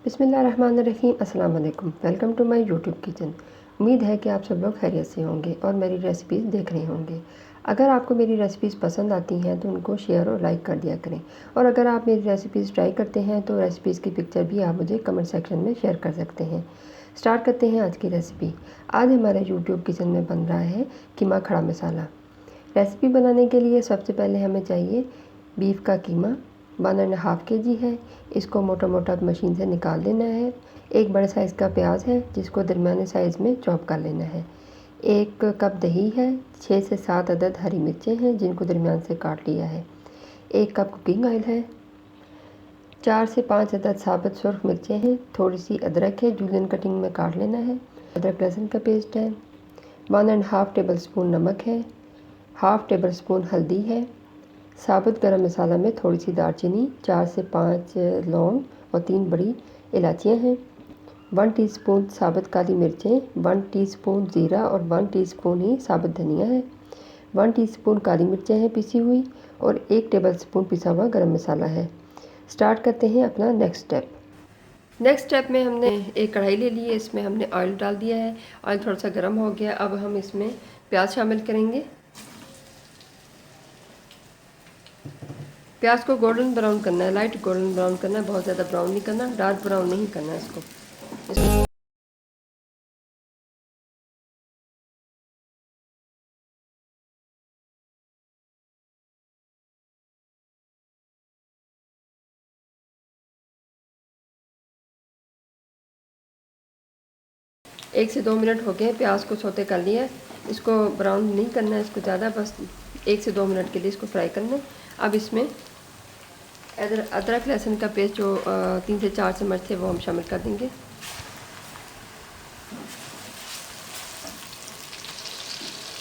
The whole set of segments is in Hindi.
बिस्मिल्लाहिर्रहमानिर्रहीम। अस्सलाम वालेकुम। Welcome to my YouTube kitchen. उम्मीद है कि आप सब लोग खैरियत से होंगे और मेरी रेसिपीज़ देख रहे होंगे। अगर आपको मेरी रेसिपीज़ पसंद आती हैं तो उनको शेयर और लाइक कर दिया करें, और अगर आप मेरी रेसिपीज़ ट्राई करते हैं तो रेसिपीज़ की पिक्चर भी आप मुझे कमेंट सेक्शन में शेयर कर सकते हैं। स्टार्ट करते हैं आज की रेसिपी। आज हमारे यूट्यूब किचन में बन रहा है कीमा खड़ा मसाला। रेसिपी बनाने के लिए सबसे पहले हमें चाहिए बीफ का कीमा। 1.5 kg है। इसको मोटा मोटा मशीन से निकाल लेना है। एक बड़े साइज़ का प्याज है जिसको दरमियाने साइज़ में चॉप कर लेना है। 1 कप दही है। 6 से 7 अदद हरी मिर्चें हैं जिनको दरमियान से काट लिया है। 1 कप कुकिंग ऑयल है। 4 से 5 अदद साबुत सुर्ख मिर्चें हैं। थोड़ी सी अदरक है, जूलियन कटिंग में काट लेना है। अदरक लहसुन का पेस्ट है। 1.5 टेबल स्पून नमक है। 1/2 टेबल स्पून हल्दी है। साबुत गरम मसाला में थोड़ी सी दालचीनी, 4 से 5 लौंग और 3 बड़ी इलायचियाँ हैं। 1 टीस्पून साबुत काली मिर्चें, 1 टीस्पून ज़ीरा और 1 टीस्पून ही साबुत धनिया है। 1 टीस्पून काली मिर्चें हैं पिसी हुई, और 1 टेबल स्पून पिसा हुआ गरम मसाला है। स्टार्ट करते हैं अपना नेक्स्ट स्टेप में हमने एक कढ़ाई ले ली है। इसमें हमने ऑयल डाल दिया है। ऑयल थोड़ा सा गर्म हो गया। अब हम इसमें प्याज शामिल करेंगे। प्याज को गोल्डन ब्राउन करना है, लाइट गोल्डन ब्राउन करना है, बहुत ज़्यादा ब्राउन नहीं करना, डार्क ब्राउन नहीं करना है इसको। इसमें 1 से 2 मिनट हो गए। प्याज को सौते कर लिया है। इसको ब्राउन नहीं करना है, इसको ज़्यादा, बस 1 से 2 मिनट के लिए इसको फ्राई करना है। अब इसमें अदरक लहसुन का पेस्ट जो 3 से 4 चम्मच थे वो हम शामिल कर देंगे।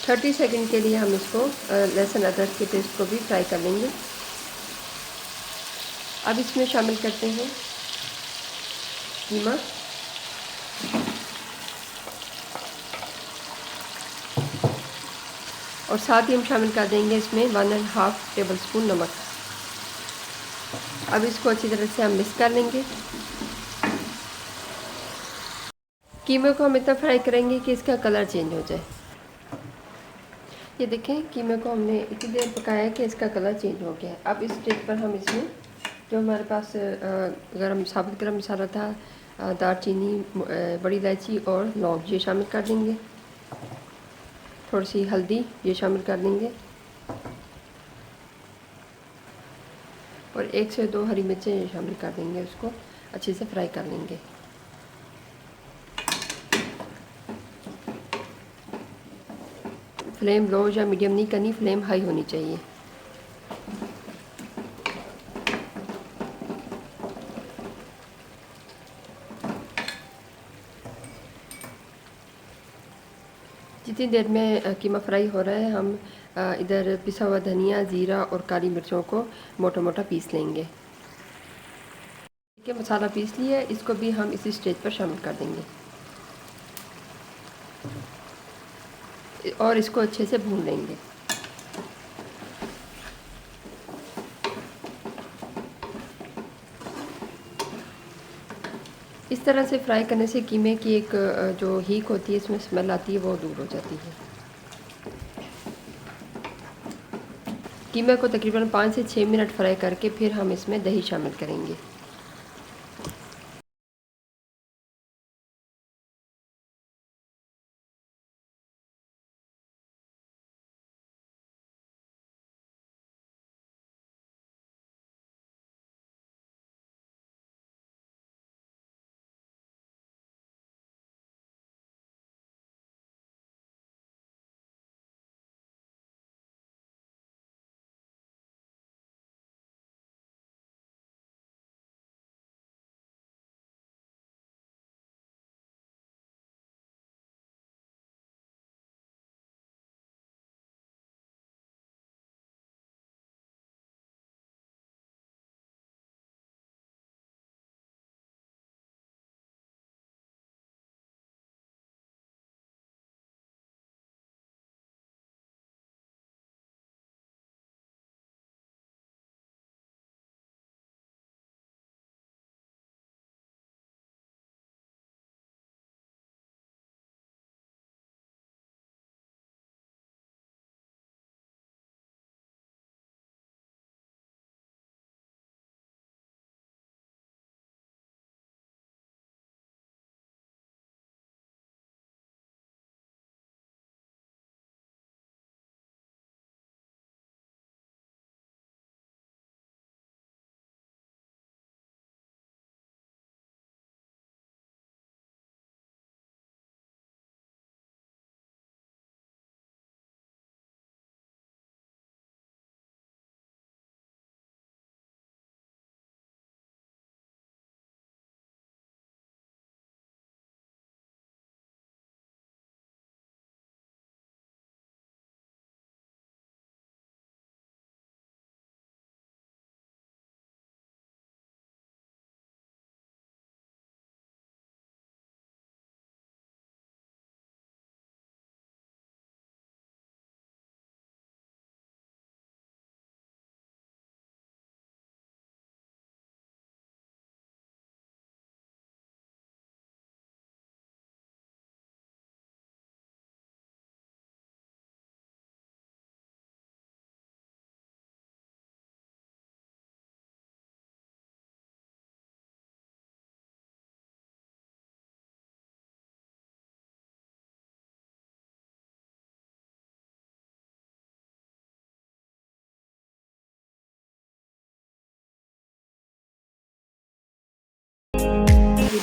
30 सेकंड के लिए हम इसको लहसुन अदरक के पेस्ट को भी फ्राई कर लेंगे। अब इसमें शामिल करते हैं कीमा। और साथ ही हम शामिल कर देंगे इसमें 1.5 टेबल स्पून नमक। अब इसको अच्छी तरह से हम मिक्स कर लेंगे। कीमे को हम इतना फ्राई करेंगे कि इसका कलर चेंज हो जाए। ये देखें, कीमे को हमने इतनी देर पकाया कि इसका कलर चेंज हो गया है। अब इस स्टेज पर हम इसमें जो हमारे पास साबुत गरम मसाला था, दालचीनी, बड़ी इलायची और लौंग, ये शामिल कर देंगे। थोड़ी सी हल्दी ये शामिल कर देंगे, और 1 से 2 हरी मिर्चें ये शामिल कर देंगे। उसको अच्छे से फ्राई कर लेंगे। फ्लेम लो या मीडियम नहीं करनी, फ्लेम हाई होनी चाहिए। जितनी देर में कीमा फ्राई हो रहा है, हम इधर पिसा हुआ धनिया, ज़ीरा और काली मिर्चों को मोटा मोटा पीस लेंगे। ठीक है, मसाला पीस लिया है, इसको भी हम इसी स्टेज पर शामिल कर देंगे और इसको अच्छे से भून लेंगे। इस तरह से फ्राई करने से कीमे की एक जो हीक होती है, इसमें स्मेल आती है, वो दूर हो जाती है। कीमे को तकरीबन 5 से 6 मिनट फ्राई करके फिर हम इसमें दही शामिल करेंगे।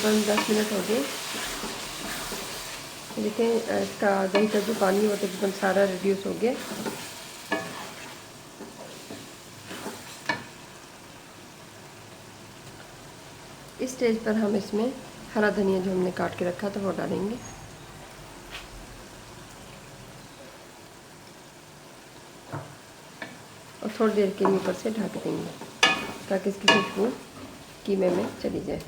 तकरीबन 10 मिनट हो गए। देखें इसका दही का जो पानी वो तकरीबन सारा रिड्यूस हो गया। इस स्टेज पर हम इसमें हरा धनिया जो हमने काट के रखा था वो डालेंगे। और थोड़ी देर के लिए ऊपर से ढक देंगे ताकि इसकी खुशबू कीमे में चली जाए।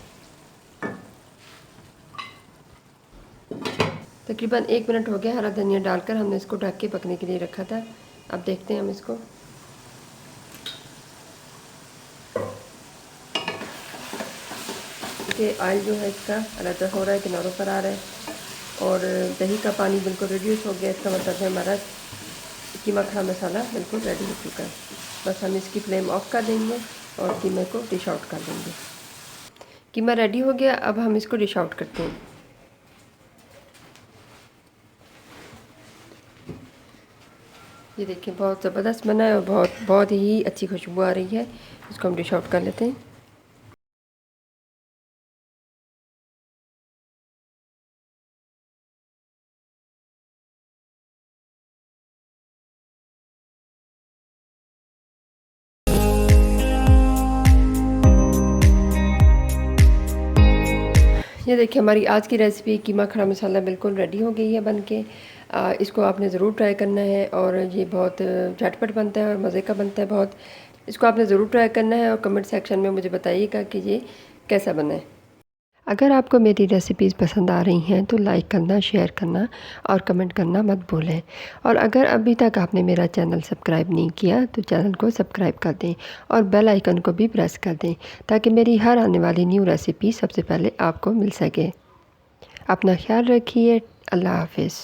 तकरीबन 1 मिनट हो गया हरा धनिया डालकर हमने इसको ढक के पकने के लिए रखा था। अब देखते हैं हम इसको। कि ऑयल जो है इसका अलग हो रहा है, किनारों पर आ रहा है और दही का पानी बिल्कुल रिड्यूस हो गया। इसका मतलब है हमारा कीमा खड़ा मसाला बिल्कुल रेडी हो चुका है। बस हम इसकी फ्लेम ऑफ कर देंगे और कीमे को डिश आउट कर देंगे। कीमा रेडी हो गया, अब हम इसको डिश आउट करते हैं। ये देखिए बहुत ज़बरदस्त बना है और बहुत ही अच्छी खुशबू आ रही है। इसको हम डिश आउट कर लेते हैं। ये देखिए हमारी आज की रेसिपी कीमा खड़ा मसाला बिल्कुल रेडी हो गई है बन के। इसको आपने ज़रूर ट्राई करना है और ये बहुत झटपट बनता है और मज़े का बनता है बहुत। इसको आपने ज़रूर ट्राई करना है और कमेंट सेक्शन में मुझे बताइएगा कि ये कैसा बना है। अगर आपको मेरी रेसिपीज़ पसंद आ रही हैं तो लाइक करना, शेयर करना और कमेंट करना मत भूलें। और अगर अभी तक आपने मेरा चैनल सब्सक्राइब नहीं किया तो चैनल को सब्सक्राइब कर दें और बेल आइकन को भी प्रेस कर दें ताकि मेरी हर आने वाली न्यू रेसिपी सबसे पहले आपको मिल सके। अपना ख्याल रखिए। अल्लाह हाफ़िज़।